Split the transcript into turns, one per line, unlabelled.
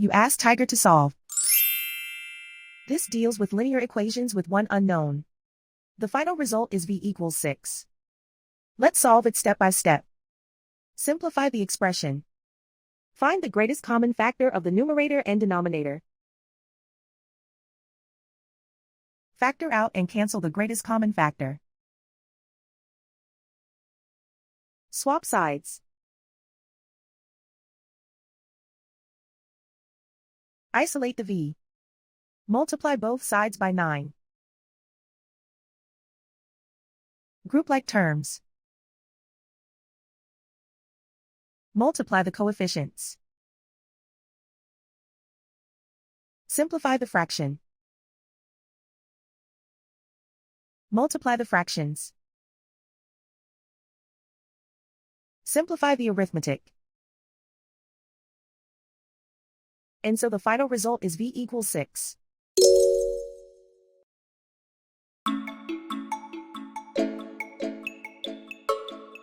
You ask Tiger to solve. This deals with linear equations with one unknown. The final result is v equals 6. Let's solve it step by step. Simplify the expression. Find the greatest common factor of the numerator and denominator. Factor out and cancel the greatest common factor. Swap sides. Isolate the v. Multiply both sides by 9. Group like terms. Multiply the coefficients. Simplify the fraction. Multiply the fractions. Simplify the arithmetic. And so the final result is v equals 6.